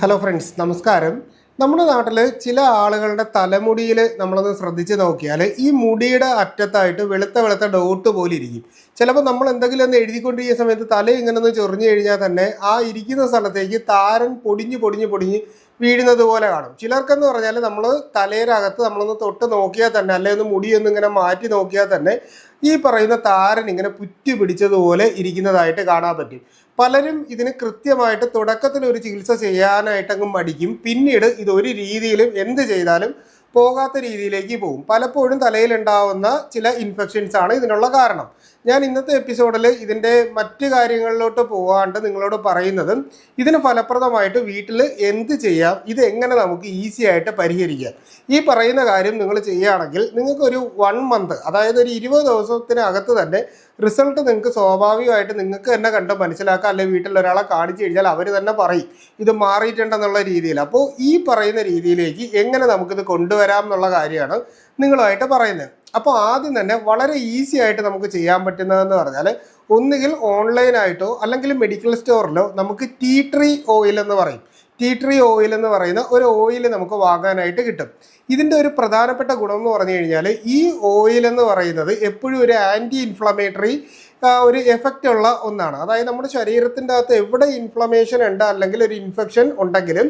Hello friends, നമസ്കാരം. നമ്മുടെ നാട്ടിൽ ചില ആളുകളുടെ തലമുടിയിൽ നമ്മളൊന്ന് ശ്രദ്ധിച്ച് നോക്കിയാൽ ഈ മുടിയുടെ അറ്റത്തായിട്ട് വെളുത്ത വെളുത്ത ഡോട്ട് പോലെ ഇരിക്കും. ചിലപ്പോൾ നമ്മൾ എന്തെങ്കിലും ഒന്ന് എഴുതിക്കൊണ്ടിരിക്കുന്ന സമയത്ത് തല ഇങ്ങനെ ഒന്ന് ചൊറിഞ്ഞു കഴിഞ്ഞാൽ തന്നെ ആ ഇരിക്കുന്ന സ്ഥലത്തേക്ക് താരൻ പൊടിഞ്ഞ് പൊടിഞ്ഞ് പൊടിഞ്ഞ് വീഴുന്നത് പോലെ കാണും. ചിലർക്കെന്ന് പറഞ്ഞാൽ നമ്മൾ തലയിലകത്ത് നമ്മളൊന്ന് തൊട്ട് നോക്കിയാൽ തന്നെ, അല്ലെങ്കിൽ ഒന്ന് മുടിയൊന്നും ഇങ്ങനെ മാറ്റി നോക്കിയാൽ തന്നെ ഈ പറയുന്ന താരൻ ഇങ്ങനെ പുറ്റി പിടിച്ചതുപോലെ ഇരിക്കുന്നതായിട്ട് കാണാൻ പറ്റും. പലരും ഇതിന് കൃത്യമായിട്ട് തുടക്കത്തിൽ ഒരു ചികിത്സ ചെയ്യാനായിട്ടങ്ങ് മടിക്കും. പിന്നീട് ഇതൊരു രീതിയിലും എന്ത് ചെയ്താലും പോകാത്ത രീതിയിലേക്ക് പോകും. പലപ്പോഴും തലയിലുണ്ടാവുന്ന ചില ഇൻഫെക്ഷൻസ് ആണ് ഇതിനുള്ള കാരണം. ഞാൻ ഇന്നത്തെ എപ്പിസോഡിൽ ഇതിൻ്റെ മറ്റ് കാര്യങ്ങളിലോട്ട് പോകാണ്ട് നിങ്ങളോട് പറയുന്നത് ഇതിന് ഫലപ്രദമായിട്ട് വീട്ടിൽ എന്ത് ചെയ്യാം, ഇത് എങ്ങനെ നമുക്ക് ഈസി ആയിട്ട് പരിഹരിക്കാം. ഈ പറയുന്ന കാര്യം നിങ്ങൾ ചെയ്യുകയാണെങ്കിൽ നിങ്ങൾക്കൊരു 1 മന്ത്, അതായത് ഒരു 20 ദിവസത്തിനകത്ത് തന്നെ റിസൾട്ട് നിങ്ങൾക്ക് സ്വാഭാവികമായിട്ട് നിങ്ങൾക്ക് തന്നെ കണ്ട് മനസ്സിലാക്കാം. അല്ലെങ്കിൽ വീട്ടിൽ ഒരാളെ കാണിച്ചു കഴിഞ്ഞാൽ അവർ തന്നെ പറയും ഇത് മാറിയിട്ടുണ്ടെന്നുള്ള രീതിയിൽ. അപ്പോൾ ഈ പറയുന്ന രീതിയിലേക്ക് എങ്ങനെ നമുക്കിത് കൊണ്ടുവരാം എന്നുള്ള കാര്യമാണ് നിങ്ങളുമായിട്ട് പറയുന്നത്. അപ്പോൾ ആദ്യം തന്നെ വളരെ ഈസി ആയിട്ട് നമുക്ക് ചെയ്യാൻ പറ്റുന്നതെന്ന് പറഞ്ഞാൽ ഒന്നുകിൽ ഓൺലൈനായിട്ടോ അല്ലെങ്കിൽ മെഡിക്കൽ സ്റ്റോറിലോ നമുക്ക് ടീ ട്രീ ഓയിൽ എന്ന് പറയും. ടീ ട്രീ ഓയിൽ എന്ന് പറയുന്ന ഒരു ഓയിൽ നമുക്ക് വാങ്ങാനായിട്ട് കിട്ടും. ഇതിൻ്റെ ഒരു പ്രധാനപ്പെട്ട ഗുണം എന്ന് പറഞ്ഞു കഴിഞ്ഞാൽ ഈ ഓയിൽ എന്ന് പറയുന്നത് എപ്പോഴും ഒരു ആൻറ്റി ഇൻഫ്ലമേറ്ററി ഒരു എഫക്റ്റ് ഉള്ള ഒന്നാണ്. അതായത് നമ്മുടെ ശരീരത്തിൻ്റെ അകത്ത് എവിടെ ഇൻഫ്ലമേഷൻ ഉണ്ട് അല്ലെങ്കിൽ ഒരു ഇൻഫെക്ഷൻ ഉണ്ടെങ്കിലും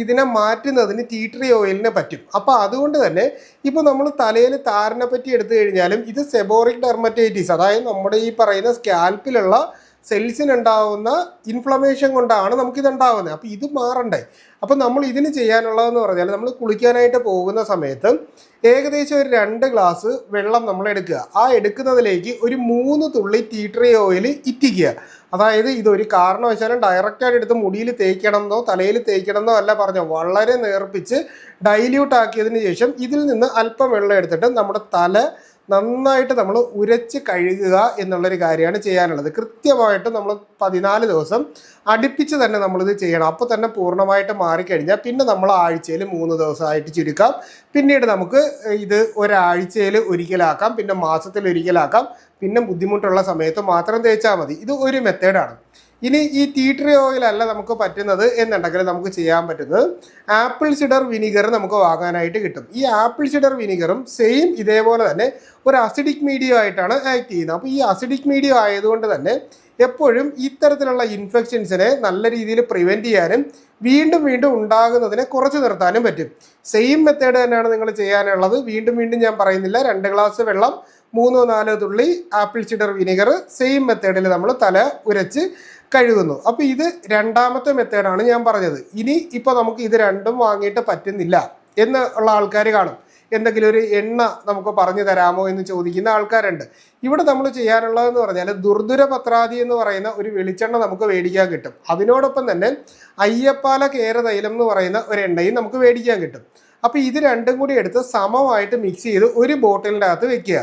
ഇതിനെ മാറ്റുന്നതിന് ടീ ട്രീ ഓയിലിന് പറ്റും. അപ്പോൾ അതുകൊണ്ട് തന്നെ ഇപ്പോൾ നമ്മൾ തലയിൽ താരനെ പറ്റി എടുത്തു കഴിഞ്ഞാലും ഇത് സെബോറിക് ഡെർമറ്റൈറ്റിസ്, അതായത് നമ്മുടെ ഈ പറയുന്ന സ്കാൽപ്പിലുള്ള സെൽസിനുണ്ടാവുന്ന ഇൻഫ്ലമേഷൻ കൊണ്ടാണ് നമുക്കിതുണ്ടാവുന്നത്. അപ്പോൾ ഇത് മാറണ്ടേ? അപ്പോൾ നമ്മൾ ഇതിന് ചെയ്യാനുള്ളതെന്ന് പറഞ്ഞാൽ നമ്മൾ കുളിക്കാനായിട്ട് പോകുന്ന സമയത്ത് ഏകദേശം ഒരു 2 ഗ്ലാസ് വെള്ളം നമ്മൾ എടുക്കുക. ആ എടുക്കുന്നതിലേക്ക് ഒരു 3 തുള്ളി ടീ ട്രീ ഓയിൽ ഇറ്റിക്കുക. അതായത് ഇതൊരു കാരണവശാലും ഡയറക്റ്റായിട്ട് എടുത്ത് മുടിയിൽ തേക്കണമെന്നോ തലയിൽ തേക്കണമെന്നോ അല്ല പറഞ്ഞോ, വളരെ നേർപ്പിച്ച് ഡൈല്യൂട്ട് ആക്കിയതിന് ശേഷം ഇതിൽ നിന്ന് അല്പം വെള്ളം എടുത്തിട്ട് നമ്മുടെ തല നന്നായിട്ട് നമ്മൾ ഉരച്ച് കഴുകുക എന്നുള്ളൊരു കാര്യമാണ് ചെയ്യാനുള്ളത്. കൃത്യമായിട്ട് നമ്മൾ 14 ദിവസം അടുപ്പിച്ച് തന്നെ നമ്മളിത് ചെയ്യണം. അപ്പോൾ തന്നെ പൂർണ്ണമായിട്ട് മാറിക്കഴിഞ്ഞാൽ പിന്നെ നമ്മൾ ആഴ്ചയിൽ 3 ദിവസമായിട്ട് ചുരുക്കാം. പിന്നീട് നമുക്ക് ഇത് ഒരാഴ്ചയിൽ ഒരിക്കലാക്കാം, പിന്നെ മാസത്തിൽ ഒരിക്കലാക്കാം, പിന്നെ ബുദ്ധിമുട്ടുള്ള സമയത്ത് മാത്രം തേച്ചാൽ മതി. ഇത് ഒരു മെത്തേഡാണ്. ഇനി ഈ ടീ ട്രീ ഓയിൽ അല്ല നമുക്ക് പറ്റുന്നത് എന്നുണ്ടെങ്കിൽ നമുക്ക് ചെയ്യാൻ പറ്റുന്നത് ആപ്പിൾ സിഡർ വിനീഗർ നമുക്ക് വാങ്ങാനായിട്ട് കിട്ടും. ഈ ആപ്പിൾ സിഡർ വിനീഗറും സെയിം ഇതേപോലെ തന്നെ ഒരു അസിഡിക് മീഡിയം ആയിട്ടാണ് ആക്ട് ചെയ്യുന്നത്. അപ്പോൾ ഈ അസിഡിക് മീഡിയം ആയതുകൊണ്ട് തന്നെ എപ്പോഴും ഇത്തരത്തിലുള്ള ഇൻഫെക്ഷൻസിനെ നല്ല രീതിയിൽ പ്രിവെൻറ്റ് ചെയ്യാനും വീണ്ടും വീണ്ടും ഉണ്ടാകുന്നതിനെ കുറച്ച് നിർത്താനും പറ്റും. സെയിം മെത്തേഡ് തന്നെയാണ് നിങ്ങൾ ചെയ്യാനുള്ളത്. വീണ്ടും വീണ്ടും ഞാൻ പറയുന്നില്ല. 2 ഗ്ലാസ് വെള്ളം, 3-4 തുള്ളി ആപ്പിൾ സിഡർ വിനീഗർ, സെയിം മെത്തേഡിൽ നമ്മൾ തല ഉരച്ച് കഴുകുന്നു. അപ്പോൾ ഇത് രണ്ടാമത്തെ മെത്തേഡാണ് ഞാൻ പറഞ്ഞത്. ഇനി ഇപ്പോൾ നമുക്ക് ഇത് രണ്ടും വാങ്ങിയിട്ട് പറ്റുന്നില്ല എന്നുള്ള ആൾക്കാർ കാണും. എന്തെങ്കിലും ഒരു എണ്ണ നമുക്ക് പറഞ്ഞു തരാമോ എന്ന് ചോദിക്കുന്ന ആൾക്കാരുണ്ട്. ഇവിടെ നമ്മൾ ചെയ്യാനുള്ളതെന്ന് പറഞ്ഞാൽ ദുർദുര പത്രാതി എന്ന് പറയുന്ന ഒരു വെളിച്ചെണ്ണ നമുക്ക് മേടിക്കാൻ കിട്ടും. അതിനോടൊപ്പം തന്നെ അയ്യപ്പാല കേരതൈലം എന്ന് പറയുന്ന ഒരു എണ്ണയും നമുക്ക് മേടിക്കാൻ കിട്ടും. അപ്പോൾ ഇത് രണ്ടും കൂടി എടുത്ത് സമമായിട്ട് മിക്സ് ചെയ്ത് ഒരു ബോട്ടിലിൻ്റെ അകത്ത് വെക്കുക.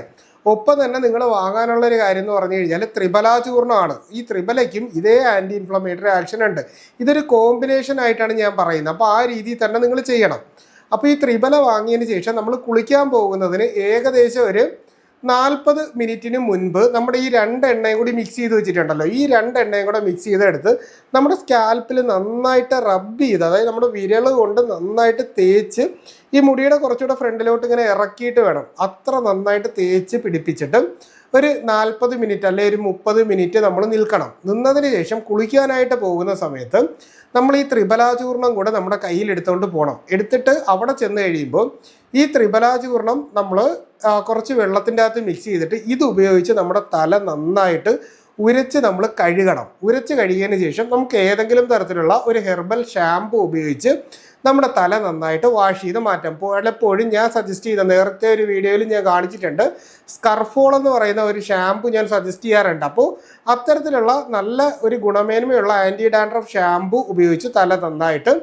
ഒപ്പം തന്നെ നിങ്ങൾ വാങ്ങാനുള്ള ഒരു കാര്യം എന്ന് പറഞ്ഞു കഴിഞ്ഞാൽ ത്രിബല ചൂർണ്ണമാണ്. ഈ ത്രിബലയ്ക്കും ഇതേ ആൻറ്റി ഇൻഫ്ലമേറ്ററി ആക്ഷൻ ഉണ്ട്. ഇതൊരു കോമ്പിനേഷൻ ആയിട്ടാണ് ഞാൻ പറയുന്നത്. അപ്പോൾ ആ രീതിയിൽ തന്നെ നിങ്ങൾ ചെയ്യണം. അപ്പോൾ ഈ ത്രിബല വാങ്ങിയതിന് ശേഷം നമ്മൾ കുളിക്കാൻ പോകുന്നതിന് ഏകദേശം ഒരു 40 മിനിറ്റിന് മുൻപ് നമ്മുടെ ഈ 2 എണ്ണയും കൂടി മിക്സ് ചെയ്ത് വെച്ചിട്ടുണ്ടല്ലോ, ഈ 2 എണ്ണയും കൂടെ മിക്സ് ചെയ്തെടുത്ത് നമ്മുടെ സ്കാൽപ്പിൽ നന്നായിട്ട് റബ്ബ് ചെയ്ത്, അതായത് നമ്മുടെ വിരൽ കൊണ്ട് നന്നായിട്ട് തേച്ച് ഈ മുടിയുടെ കുറച്ചുകൂടെ ഫ്രണ്ടിലോട്ട് ഇങ്ങനെ ഇറക്കിയിട്ട് വേണം അത്ര നന്നായിട്ട് തേച്ച് പിടിപ്പിച്ചിട്ട് ഒരു 40 മിനിറ്റ് അല്ലെങ്കിൽ ഒരു 30 മിനിറ്റ് നമ്മൾ നിൽക്കണം. നിന്നതിന് ശേഷം കുളിക്കാനായിട്ട് പോകുന്ന സമയത്ത് നമ്മൾ ഈ ത്രിബല ചൂർണം കൂടെ നമ്മുടെ കയ്യിൽ എടുത്തുകൊണ്ട് പോകണം. എടുത്തിട്ട് അവിടെ ചെന്ന് കഴിയുമ്പോൾ ഈ ത്രിബല ചൂർണം നമ്മൾ കുറച്ച് വെള്ളത്തിൻ്റെ അകത്ത് മിക്സ് ചെയ്തിട്ട് ഇത് ഉപയോഗിച്ച് നമ്മുടെ തല നന്നായിട്ട് ഉരച്ച് നമ്മൾ കഴുകണം. ഉരച്ച് കഴുകിയതിന് ശേഷം നമുക്ക് ഏതെങ്കിലും തരത്തിലുള്ള ഒരു ഹെർബൽ ഷാമ്പു ഉപയോഗിച്ച് നമ്മുടെ തല നന്നായിട്ട് വാഷ് ചെയ്ത് മാറ്റാം. പലപ്പോഴും ഞാൻ സജസ്റ്റ് ചെയ്ത, നേരത്തെ ഒരു വീഡിയോയിൽ ഞാൻ കാണിച്ചിട്ടുണ്ട്, സ്കർഫോൾ എന്ന് പറയുന്ന ഒരു ഷാമ്പു ഞാൻ സജസ്റ്റ് ചെയ്യാറുണ്ട്. അപ്പോൾ അത്തരത്തിലുള്ള നല്ല ഒരു ഗുണമേന്മയുള്ള ആൻറ്റി ഡാൻഡ്രഫ് ഷാമ്പു ഉപയോഗിച്ച് തല നന്നായിട്ട്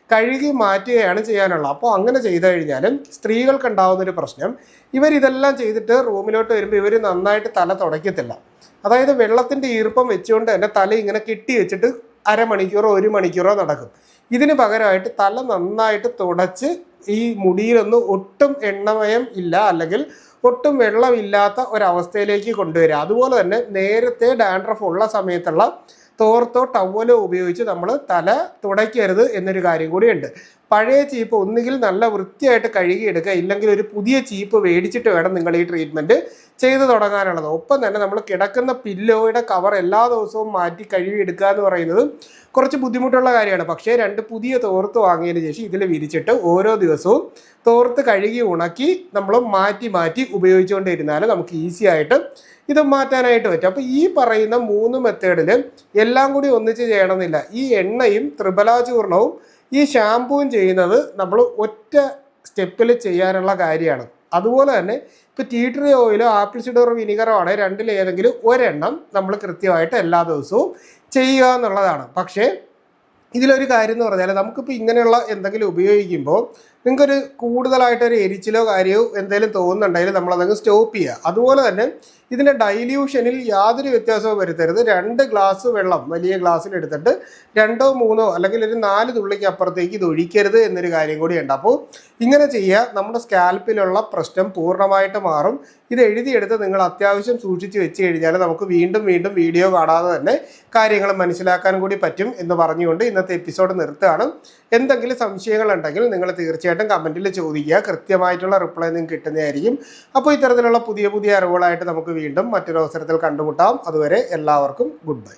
കഴുകി മാറ്റുകയാണ് ചെയ്യാനുള്ളത്. അപ്പോൾ അങ്ങനെ ചെയ്തു കഴിഞ്ഞാലും സ്ത്രീകൾക്ക് ഉണ്ടാകുന്നൊരു പ്രശ്നം, ഇവരിതെല്ലാം ചെയ്തിട്ട് റൂമിലോട്ട് വരുമ്പോൾ ഇവർ നന്നായിട്ട് തല തുടയ്ക്കത്തില്ല. അതായത് വെള്ളത്തിൻ്റെ ഈർപ്പം വെച്ചുകൊണ്ട് തന്നെ തല ഇങ്ങനെ കെട്ടി വെച്ചിട്ട് അരമണിക്കൂറോ 1 മണിക്കൂറോ നടക്കും. ഇതിന് പകരമായിട്ട് തല നന്നായിട്ട് തുടച്ച് ഈ മുടിയിലൊന്നും ഒട്ടും എണ്ണമയം ഇല്ല അല്ലെങ്കിൽ ഒട്ടും വെള്ളമില്ലാത്ത ഒരവസ്ഥയിലേക്ക് കൊണ്ടുവരിക. അതുപോലെ തന്നെ നേരത്തെ ഡാൻഡ്രഫ് ഉള്ള സമയത്തുള്ള തോർത്തോ ടവലോ ഉപയോഗിച്ച് നമ്മൾ തല തുടയ്ക്കരുത് എന്നൊരു കാര്യം കൂടിയുണ്ട്. പഴയ ചീപ്പ് ഒന്നുകിൽ നല്ല വൃത്തിയായിട്ട് കഴുകിയെടുക്കുക, ഇല്ലെങ്കിൽ ഒരു പുതിയ ചീപ്പ് മേടിച്ചിട്ട് വേണം നിങ്ങൾ ഈ ട്രീറ്റ്മെൻറ്റ് ചെയ്തു തുടങ്ങാനുള്ളത്. ഒപ്പം തന്നെ നമ്മൾ കിടക്കുന്ന പില്ലോയുടെ കവർ എല്ലാ ദിവസവും മാറ്റി കഴുകിയെടുക്കുക എന്ന് പറയുന്നത് കുറച്ച് ബുദ്ധിമുട്ടുള്ള കാര്യമാണ്. പക്ഷേ 2 പുതിയ തോർത്ത് വാങ്ങിയതിന് ശേഷം ഇതിൽ വിരിച്ചിട്ട് ഓരോ ദിവസവും തോർത്ത് കഴുകി ഉണക്കി നമ്മൾ മാറ്റി മാറ്റി ഉപയോഗിച്ചുകൊണ്ടിരുന്നാൽ നമുക്ക് ഈസി ആയിട്ട് ഇത് മാറ്റാനായിട്ട് പറ്റും. അപ്പോൾ ഈ പറയുന്ന 3 മെത്തേഡിൽ എല്ലാം കൂടി ഒന്നിച്ച് ചെയ്യണമെന്നില്ല. ഈ എണ്ണയും ത്രിഫല ചൂർണവും ഈ ഷാമ്പൂവും ചെയ്യുന്നത് നമ്മൾ ഒറ്റ സ്റ്റെപ്പിൽ ചെയ്യാനുള്ള കാര്യമാണ്. അതുപോലെ തന്നെ ഇപ്പോൾ ടീ ട്രീ ഓയിലോ ആപ്പിൾ സിഡർ വിനിഗറോ ആണ്, രണ്ടിലേതെങ്കിലും ഒരെണ്ണം നമ്മൾ കൃത്യമായിട്ട് എല്ലാ ദിവസവും ചെയ്യുക എന്നുള്ളതാണ്. പക്ഷേ ഇതിലൊരു കാര്യം എന്ന് പറഞ്ഞാൽ നമുക്കിപ്പോൾ ഇങ്ങനെയുള്ള എന്തെങ്കിലും ഉപയോഗിക്കുമ്പോൾ നിങ്ങൾക്കൊരു കൂടുതലായിട്ടൊരു എരിച്ചിലോ കാര്യമോ എന്തെങ്കിലും തോന്നുന്നുണ്ടെങ്കിൽ നമ്മളതങ്ങ് സ്റ്റോപ്പ് ചെയ്യുക. അതുപോലെ തന്നെ ഇതിൻ്റെ ഡൈല്യൂഷനിൽ യാതൊരു വ്യത്യാസവും വരുത്തരുത്. 2 ഗ്ലാസ് വെള്ളം വലിയ ഗ്ലാസ്സിലെടുത്തിട്ട് 2 3 അല്ലെങ്കിൽ ഒരു 4 തുള്ളിക്ക് അപ്പുറത്തേക്ക് ഇത് ഒഴിക്കരുത് എന്നൊരു കാര്യം കൂടിയുണ്ട്. അപ്പോൾ ഇങ്ങനെ ചെയ്യുക, നമ്മുടെ സ്കാൽപ്പിലുള്ള പ്രശ്നം പൂർണ്ണമായിട്ട് മാറും. ഇത് എഴുതിയെടുത്ത് നിങ്ങൾ അത്യാവശ്യം സൂക്ഷിച്ച് വെച്ച് കഴിഞ്ഞാൽ നമുക്ക് വീണ്ടും വീണ്ടും വീഡിയോ കാണാതെ തന്നെ കാര്യങ്ങൾ മനസ്സിലാക്കാൻ കൂടി പറ്റും എന്ന് പറഞ്ഞുകൊണ്ട് ഇന്നത്തെ എപ്പിസോഡ് നിർത്തുകയാണ്. എന്തെങ്കിലും സംശയങ്ങളുണ്ടെങ്കിൽ നിങ്ങൾ തീർച്ചയായിട്ടും കമൻറ്റിൽ ചോദിക്കുക, കൃത്യമായിട്ടുള്ള റിപ്ലൈ നിങ്ങൾക്ക് കിട്ടുന്നതായിരിക്കും. അപ്പോൾ ഇത്തരത്തിലുള്ള പുതിയ പുതിയ അറിവുകളായിട്ട് നമുക്ക് വീണ്ടും മറ്റൊരു അവസരത്തിൽ കണ്ടുമുട്ടാം. അതുവരെ എല്ലാവർക്കും ഗുഡ് ബൈ.